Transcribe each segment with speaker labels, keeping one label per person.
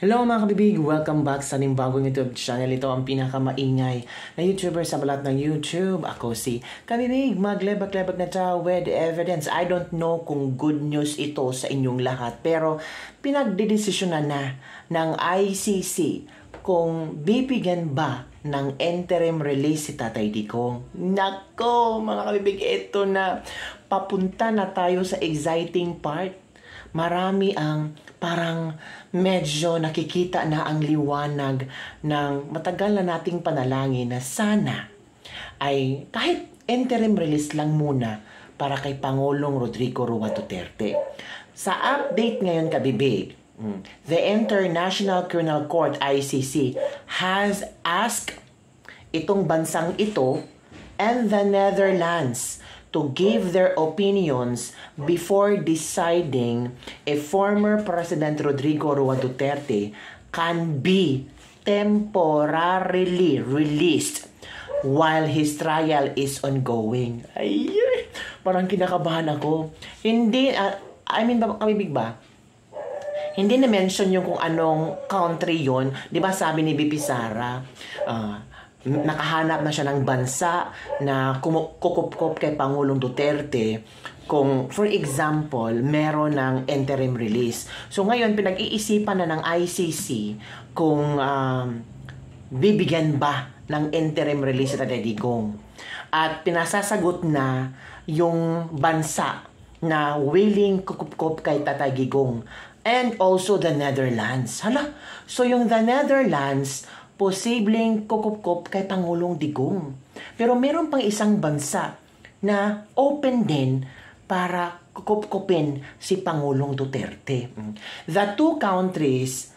Speaker 1: Hello mga kabibig! Welcome back sa ating bagong YouTube channel. Ito ang pinakamaingay na YouTuber sa balat ng YouTube. Ako si Kabibig, maglebak-lebak na siya with evidence. I don't know kung good news ito sa inyong lahat, pero pinagdedesisyonan na ng ICC kung bibigyan ba ng interim release si Tatay Digong. Nako mga kabibig, ito na. Papunta na tayo sa exciting part. Marami ang parang medyo nakikita na ang liwanag ng matagal na nating panalangin na sana ay kahit interim release lang muna para kay Pangulong Rodrigo Roa Duterte. Sa update ngayon kabibig, the International Criminal Court ICC has asked itong bansang ito and the Netherlands to give their opinions before deciding if former President Rodrigo Roa Duterte can be temporarily released while his trial is ongoing. Ay, parang kinakabahan ako. Hindi, kabibig ba? Hindi na-mention yung kung anong country yon. Di ba sabi ni BP Sara, nakahanap na siya ng bansa na kukup-kup kay Pangulong Duterte kung, for example, meron ng interim release. So ngayon, pinag-iisipan na ng ICC kung bibigyan ba ng interim release si Tatay Digong. At pinasasagot na yung bansa na willing kukup-kup kay Tatay Digong and also the Netherlands. Hala, so yung the Netherlands posibleng kukup-kup kay Pangulong Digong. Pero meron pang isang bansa na open din para kukup-kupin si Pangulong Duterte. The two countries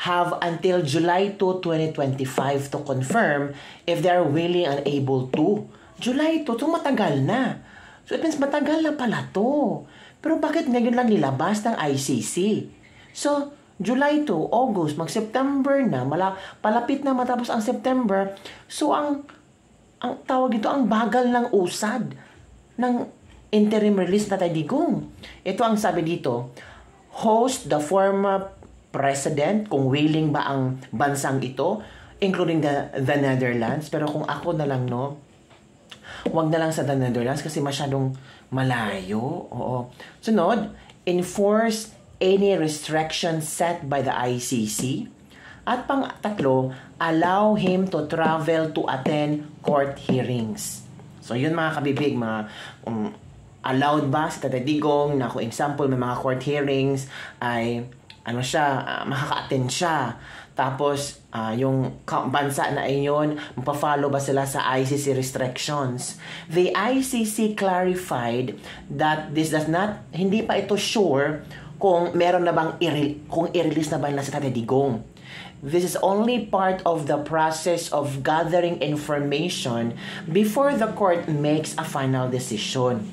Speaker 1: have until July 2, 2025 to confirm if they are willing and able to. July 2, so matagal na. So it means matagal na pala to. Pero bakit ngayon lang nilabas ng ICC? So, July 2, August, mag-September na, palapit na matapos ang September. So, ang tawag dito, ang bagal ng usad ng interim release na Tatay Digong. Ito ang sabi dito, host the former president, kung willing ba ang bansang ito, including the Netherlands. Pero kung ako na lang, no, wag na lang sa the Netherlands kasi masyadong malayo. Oo. Sunod, enforce any restrictions set by the ICC. At pang-tatlo, allow him to travel to attend court hearings. So yun mga kabibig, mga allowed ba si Tatay Digong na kung example may mga court hearings ay makaka-attend siya. Tapos yung bansa na iyon, magpa-follow ba sila sa ICC restrictions? The ICC clarified that this does not, hindi pa ito sure kung meron na bang kung i-release na ba nila si Tatay Digong. This is only part of the process of gathering information before the court makes a final decision.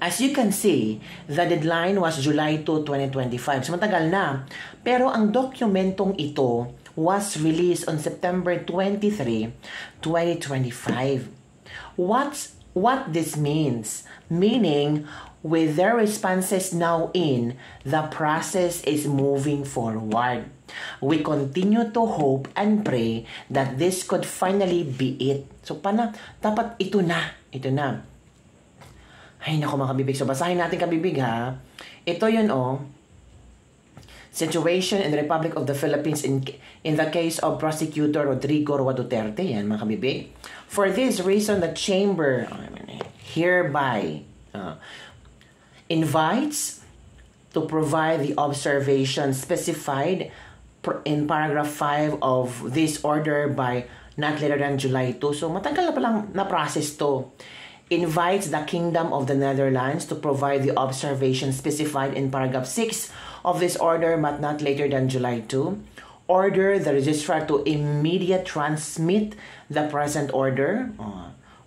Speaker 1: As you can see, the deadline was July 2, 2025. So matagal na. Pero ang dokumentong ito was released on September 23, 2025. What this means? Meaning, with their responses now in, the process is moving forward. We continue to hope and pray that this could finally be it. So, dapat ito na. Ito na. Ay, naku mga kabibig. So, basahin natin kabibig ha. Ito yun situation in the Republic of the Philippines in the case of Prosecutor Rodrigo Roa Duterte. Yan mga kabibig. For this reason, the Chamber hereby invites to provide the observation specified in paragraph 5 of this order by not later than July 2. So matagal na palang na-process to. Invites the Kingdom of the Netherlands to provide the observation specified in paragraph 6 of this order but not later than July 2. Order the registrar to immediate transmit the present order.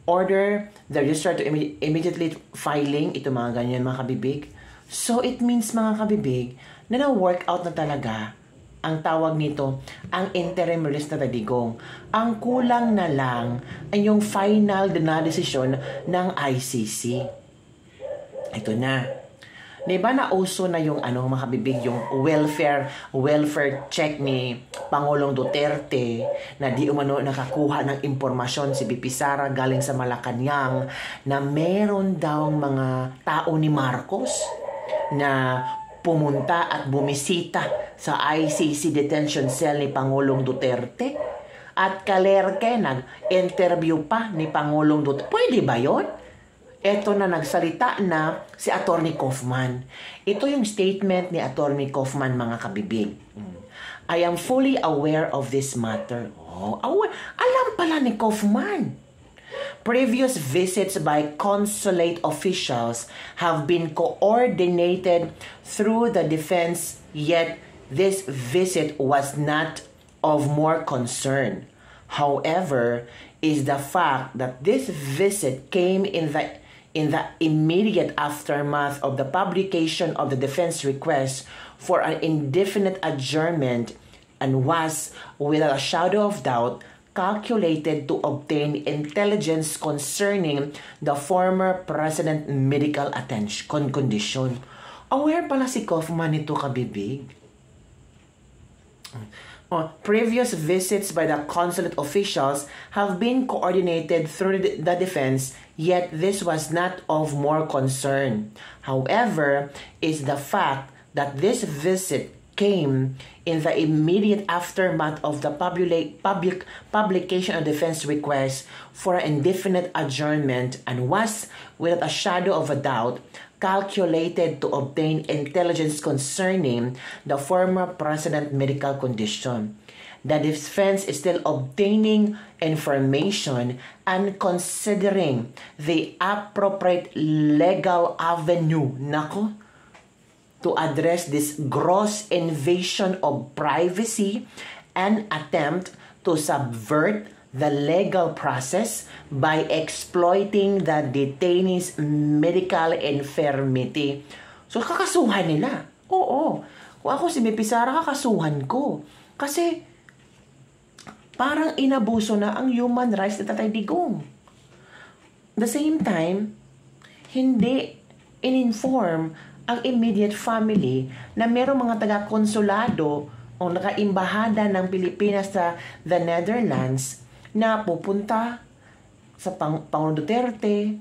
Speaker 1: Order the registrar to immediately filing. Ito mga ganyan mga kabibig. So it means mga kabibig na na-work out na talaga ang tawag nito, ang interim release na Tatay Digong. Ang kulang na lang ay yung final na desisyon ng ICC. Ito na. Di ba nauso na yung mga kabibig, yung welfare check ni Pangulong Duterte na di umano nakakuha ng impormasyon si BP Sara galing sa Malacanang na meron daw mga tao ni Marcos na pumunta at bumisita sa ICC detention cell ni Pangulong Duterte at kalerke nag-interview pa ni Pangulong Duterte. Pwede ba yun? Ito na nagsalita na si Attorney Kaufman. Ito yung statement ni Attorney Kaufman, mga kabibig. I am fully aware of this matter. Alam pala ni Kaufman. Previous visits by consulate officials have been coordinated through the defense, yet this visit was not of more concern. However, is the fact that this visit came in the immediate aftermath of the publication of the defense request for an indefinite adjournment and was, without a shadow of doubt, calculated to obtain intelligence concerning the former president medical condition. Aware pala si Kaufman nito, kabibig. Previous visits by the consulate officials have been coordinated through the defense, yet this was not of more concern. However, is the fact that this visit came in the immediate aftermath of the publication of defense request for an indefinite adjournment and was, without a shadow of a doubt, calculated to obtain intelligence concerning the former president medical condition. The defense is still obtaining information and considering the appropriate legal avenue to address this gross invasion of privacy and attempt to subvert the legal process by exploiting the detainee's medical infirmity. So, kakasuhan nila. Oo. Kung ako si BP Sara, kakasuhan ko. Kasi, parang inabuso na ang human rights ni Tatay Digong. The same time, hindi in-inform ang immediate family na merong mga taga-konsulado o nakaimbahada ng Pilipinas sa the Netherlands na pupunta sa Pangulong Duterte,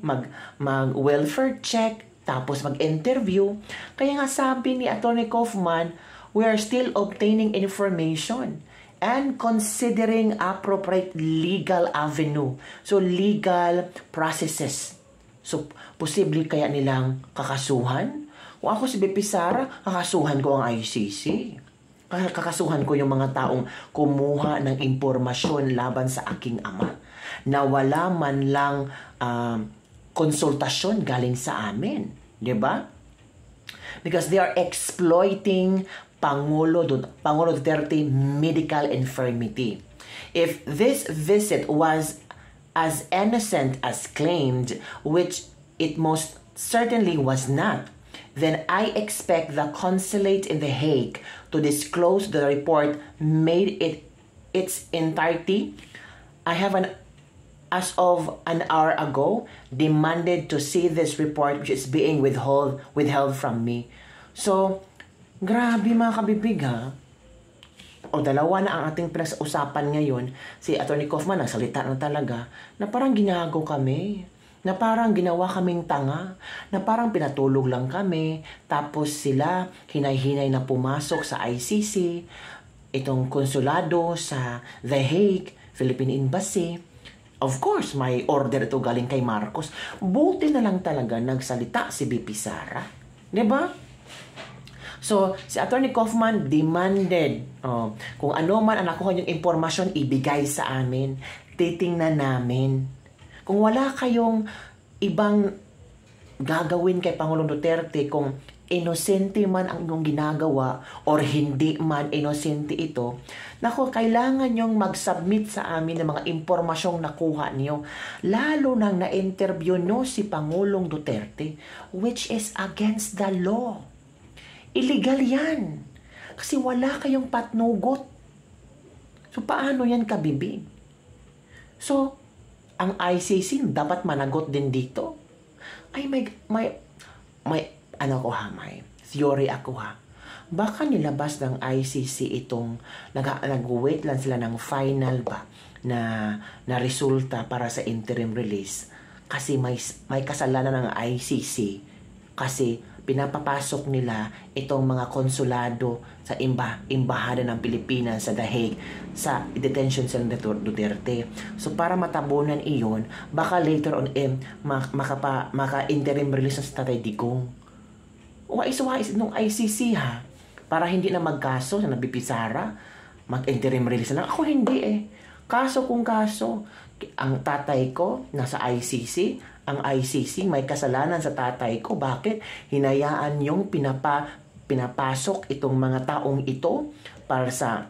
Speaker 1: mag-welfare check, tapos mag-interview. Kaya nga sabi ni Attorney Kaufman, we are still obtaining information and considering appropriate legal avenue. So, legal processes. So, posible kaya nilang kakasuhan? Kung ako si BP Sara, kakasuhan ko ang ICC. Kakasuhan ko yung mga taong kumuha ng impormasyon laban sa aking ama na wala man lang konsultasyon galing sa amin. Diba? Because they are exploiting Pangulo Duterte medical infirmity. If this visit was as innocent as claimed, which it most certainly was not, then I expect the consulate in The Hague to disclose the report made its entirety. I have as of an hour ago, demanded to see this report which is being withheld from me. So, grabe mga kabibig ha. O dalawa na ang ating pinag-usapan ngayon. Si Attorney Kaufman nagsalita na talaga na parang ginago kami. Na parang ginawa kaming tanga, na parang pinatulog lang kami, tapos sila hinay-hinay na pumasok sa ICC, itong konsulado sa The Hague, Philippine Embassy. Of course, may order ito galing kay Marcos. Buti na lang talaga nagsalita si BP Sara. Diba? So, si Attorney Kaufman demanded kung ano man ang nakuha yung impormasyon, ibigay sa amin. Titingnan namin. Kung wala kayong ibang gagawin kay Pangulong Duterte, kung inosente man ang inyong ginagawa or hindi man inosente ito, naku, kailangan nyong mag-submit sa amin ng mga impormasyong nakuha niyo. Lalo nang na-interview nyo si Pangulong Duterte, which is against the law. Illegal yan. Kasi wala kayong patnugot. So, paano yan kabibig? So, ang ICC dapat managot din dito. Ay, may ano ko ha, may theory ako ha. Baka nilabas ng ICC itong nag-wait lang sila ng final ba na resulta para sa interim release kasi may kasalanan ng ICC kasi pinapapasok nila itong mga konsulado sa embahada ng Pilipinas sa The Hague sa detention cell ni Duterte. So para matabunan iyon, baka later on maka-interim release na sa Tatay Digong. Wais nung ICC ha, para hindi na magkaso sa nabipisara, mag-interim release lang. Ako hindi eh. Kaso kung kaso, ang tatay ko nasa ICC, ang ICC may kasalanan sa tatay ko. Bakit? Hinayaan yung pinapasok itong mga taong ito para sa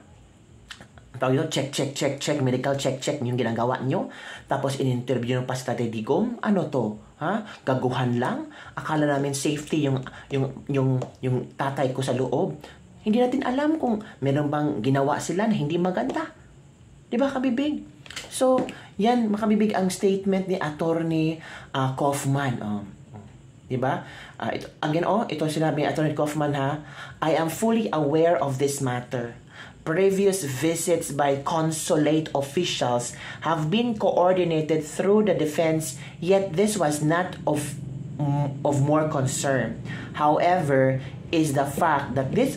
Speaker 1: check, medical check, yung ginagawa nyo. Tapos in-interview nyo pa si Tatay Digong. Ano to? Ha? Gaguhan lang? Akala namin safety yung tatay ko sa loob. Hindi natin alam kung meron bang ginawa sila na hindi maganda. Diba, kabibig? So, yan, makabibig ang statement ni Attorney Kaufman. Diba? Ito sinabi ni Attorney Kaufman ha. I am fully aware of this matter. Previous visits by consulate officials have been coordinated through the defense, yet this was not of more concern. However, is the fact that this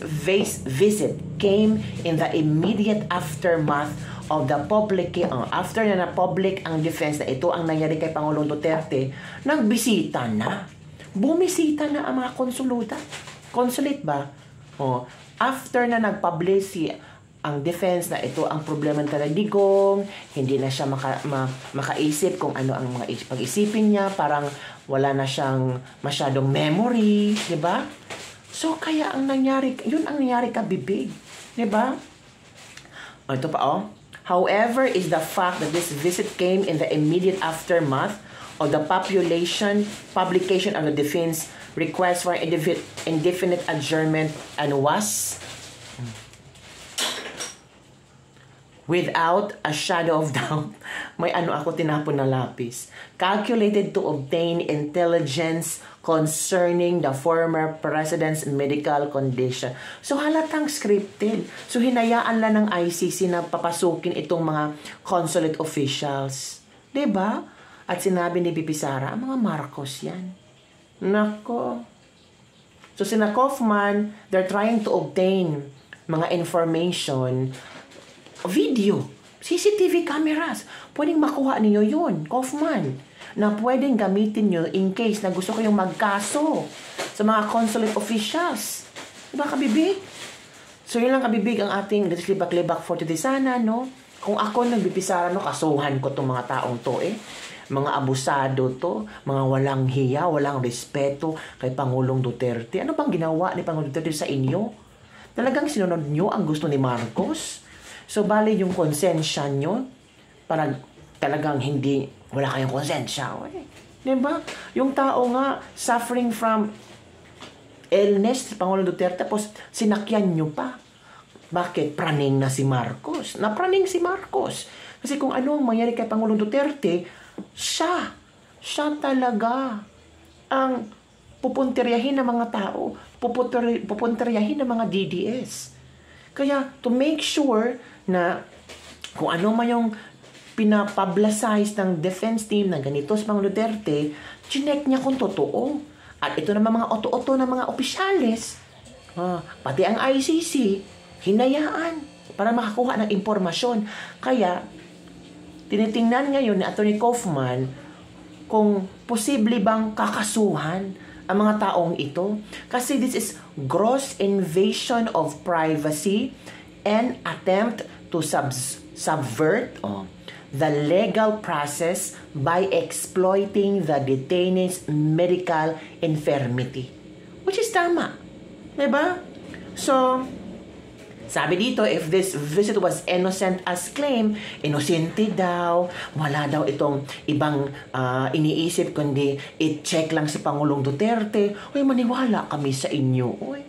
Speaker 1: visit came in the immediate aftermath of the public, after na public ang defense na ito ang nangyari kay Pangulong Duterte, nagbisita na. Bumisita na ang mga consulate ba? After na nag-publish ang defense na ito ang problema ng Tatay Digong, hindi na siya makaisip kung ano ang mga pag-isipin niya, parang wala na siyang masyadong memory, di ba? So, kaya ang nangyari, yun ang nangyari kabibig, di ba? Ito pa, However, is the fact that this visit came in the immediate aftermath of the publication of the defense request for indefinite adjournment and was without a shadow of doubt, may ako tinapon na lapis, calculated to obtain intelligence concerning the former president's medical condition. So halatang scripted. So hinayaan lang ng ICC na papasukin itong mga consulate officials. 'Di ba? At sinabi ni Bibi Sara, ang mga Marcos yan. Nako. So sina Kaufman, they're trying to obtain mga information, video, CCTV cameras. Pwedeng makuha niyo yun, Kaufman, na pwedeng gamitin nyo in case na gusto kayong magkaso sa mga consulate officials. Diba, kabibig? So, yun lang, kabibig, ang ating libak-libak for today. Sana, no? Kung ako nagbipisara, no, kasuhan ko itong mga taong to, mga abusado to, mga walang hiya, walang respeto kay Pangulong Duterte. Ano bang ginawa ni Pangulong Duterte sa inyo? Talagang sinunod nyo ang gusto ni Marcos? So, bali yung konsensya nyo, para talagang wala kayong konsensya. Diba? Yung tao nga, suffering from illness, si Pangulong Duterte, tapos sinakyan nyo pa. Bakit? Praning na si Marcos. Napraning si Marcos. Kasi kung ano ang mangyari kay Pangulong Duterte, siya talaga ang pupunteryahin ng mga tao, pupunteryahin ng mga DDS. Kaya, to make sure na kung ano man yung pinapublicize ng defense team na ganito si Pangulong Duterte, chinek niya kung totoo. At ito naman mga oto-oto ng mga opisyales, pati ang ICC, hinayaan para makakuha ng impormasyon. Kaya, tinitingnan ngayon ni Atty. Kaufman kung posible bang kakasuhan ang mga taong ito. Kasi this is gross invasion of privacy and attempt to subvert the legal process by exploiting the detainee's medical infirmity. Which is tama. Diba? So, sabi dito, if this visit was innocent as claimed, inosente daw, wala daw itong ibang iniisip, kundi i-check lang si Pangulong Duterte. Uy, maniwala kami sa inyo. Uy,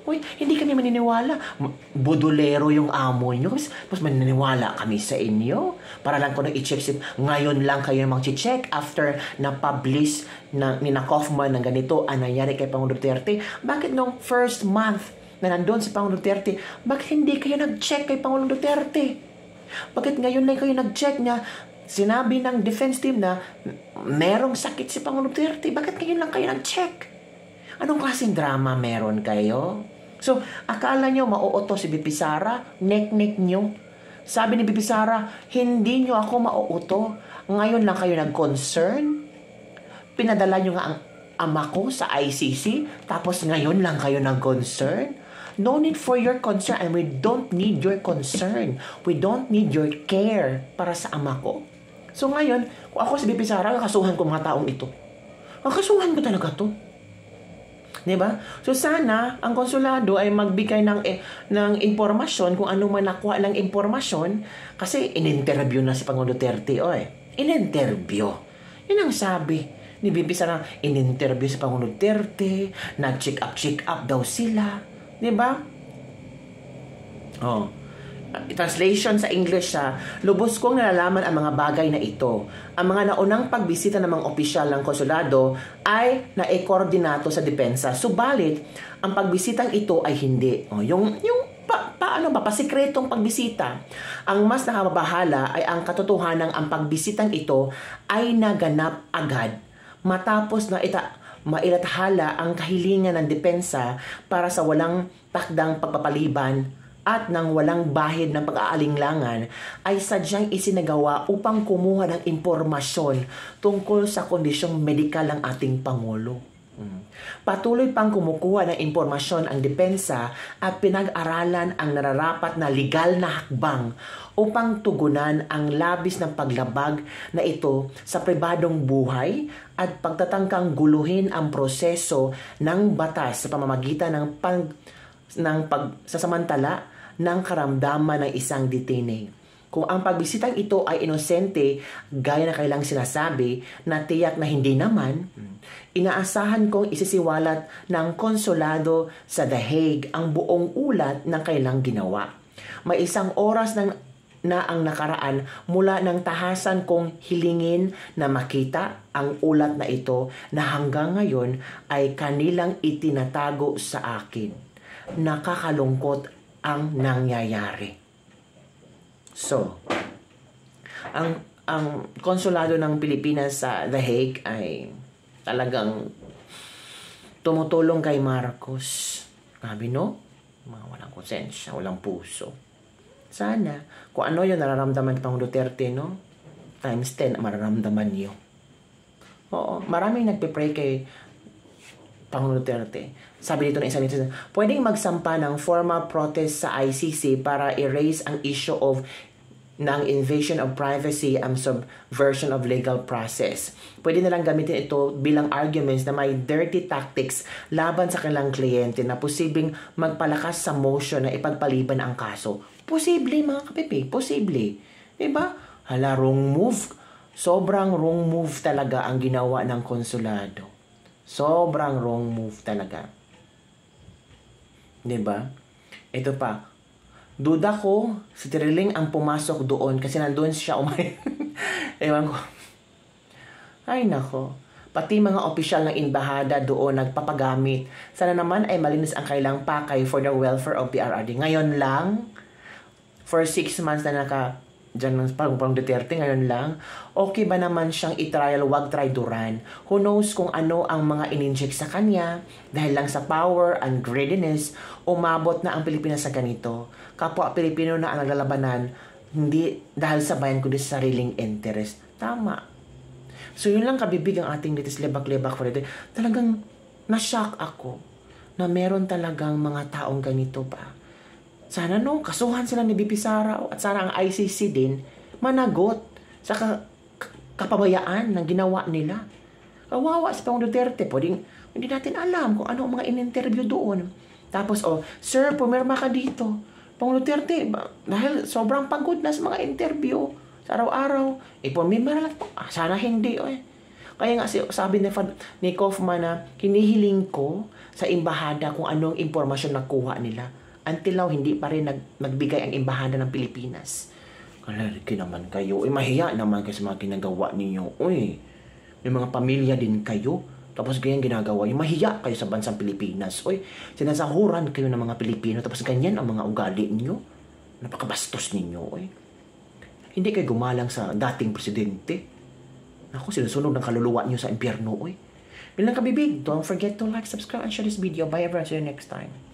Speaker 1: Uy, hindi kami maniniwala. Budolero yung amo nyo. Mas maniniwala kami sa inyo. Para lang ko nang i-check. Ngayon lang kayo mag-check after na-publish ni Kaufman ng ganito ang nangyari kay Pangulong Duterte. Bakit nung first month na nandun si Pangulong Duterte, bakit hindi kayo nag-check kay Pangulong Duterte? Bakit ngayon lang kayo nag-check niya? Sinabi ng defense team na merong sakit si Pangulong Duterte. Bakit ngayon lang kayo nag-check? Anong klaseng drama meron kayo? So, akala nyo mauuto si BP Sara? Nek-nek nyo? Sabi ni BP Sara, hindi nyo ako mauuto. Ngayon lang kayo nag-concern? Pinadala nyo nga ang ama ko sa ICC? Tapos ngayon lang kayo nag-concern? No need for your concern and we don't need your concern. We don't need your care para sa ama ko. So ngayon, kung ako si BP Sara, kakasuhan ko mga taong ito. Kakasuhan ko talaga to. Diba? So sana ang konsulado ay magbigay ng impormasyon kung ano man nakuha lang impormasyon kasi in-interview na si Pangulong Duterte. In-interview. Yun ang sabi ni BP Sara, in-interview si Pangulong Duterte, nag-check up daw sila. Diba? Translation sa English lubos kong nalalaman ang mga bagay na ito. Ang mga naunang pagbisita ng mga opisyal ng konsulado ay naikoordinato sa depensa. Subalit, ang pagbisitang ito ay hindi. Pasikretong pagbisita. Ang mas nakababahala ay ang katotohanan ang pagbisitang ito ay naganap agad matapos na mailathala ang kahilingan ng depensa para sa walang takdang pagpapaliban at nang walang bahid ng pag-aalinlangan ay sadyang isinagawa upang kumuha ng impormasyon tungkol sa kondisyong medikal ng ating Pangulo. Patuloy pang kumukuha ng impormasyon ang depensa at pinag-aralan ang nararapat na legal na hakbang upang tugunan ang labis ng paglabag na ito sa pribadong buhay at pagtatangkang guluhin ang proseso ng batas sa pamamagitan ng pagsasamantala ng karamdaman ng isang detainee. Kung ang pagbisitang ito ay inosente, gaya na kailang sinasabi, na tiyak na hindi naman, inaasahan kong isisiwalat ng konsulado sa The Hague ang buong ulat ng kailang ginawa. May isang oras na ang nakaraan mula ng tahasan kong hilingin na makita ang ulat na ito na hanggang ngayon ay kanilang itinatago sa akin. Nakakalungkot ang nangyayari. So, ang konsulado ng Pilipinas sa The Hague ay talagang tumutulong kay Marcos. Sabi, no? Mga walang konsensya, walang puso. Sana, kung ano yung nararamdaman ng Duterte, no? Times 10 ang mararamdaman niyo. Oo, maraming nagpipray kay Pangulong Duterte. Sabi dito ng isang netizen, pwedeng magsampa ng formal protest sa ICC para erase ang issue ng invasion of privacy and subversion of legal process. Pwede nilang gamitin ito bilang arguments na may dirty tactics laban sa kanilang kliyente na posibleng magpalakas sa motion na ipagpaliban ang kaso. Posible, mga kapipi. Posible. Diba? Hala, wrong move. Sobrang wrong move talaga ang ginawa ng konsulado. Sobrang wrong move talaga. Diba? Ito pa. Duda ko, si Tiriling ang pumasok doon kasi nandun siya Ewan ko. Ay nako. Pati mga opisyal ng embahada doon nagpapagamit. Sana naman ay malinis ang kailang pakay for the welfare of PRRD. Ngayon lang, for 6 months na dyan ng Pangulong Duterte, ngayon lang, okay ba naman siyang i-trial, wag traidoran? Who knows kung ano ang mga in-inject sa kanya dahil lang sa power and greediness, umabot na ang Pilipinas sa ganito. Kapwa Pilipino na ang naglalabanan, hindi dahil sa bayan kundi sa sariling interest. Tama. So yun lang kabibig ang ating litis lebak-lebak for it. Talagang na-shock ako na meron talagang mga taong ganito pa. Sana kasuhan sila ni BP Sara at sana ang ICC din managot sa kapabayaan ng ginawa nila. Kawawa si Pangulong Duterte. Hindi natin alam kung ano ang mga in-interview doon. Tapos, sir, pumirma ka dito. Pangulong Duterte, dahil sobrang pagod na sa mga interview sa araw-araw, pumirma na lang. Sana hindi, Kaya nga sabi ni Kaufman na hinihiling ko sa embahada kung anong impormasyon nakuha nila. Until now, hindi pa rin nagbigay ang embahada ng Pilipinas. Kalariki naman kayo. Mahiya naman kayo sa mga ginagawa ninyo. Uy, may mga pamilya din kayo. Tapos ganyan ginagawa yung mahiya kayo sa bansang Pilipinas. Uy, sinasahuran kayo ng mga Pilipino. Tapos ganyan ang mga ugali ninyo. Napakabastos ninyo. Uy, hindi kayo gumalang sa dating presidente. Ako, sinusunog ng kaluluwa niyo sa impyerno. Uy, bilang kabibig, don't forget to like, subscribe, and share this video. Bye everyone. See you next time.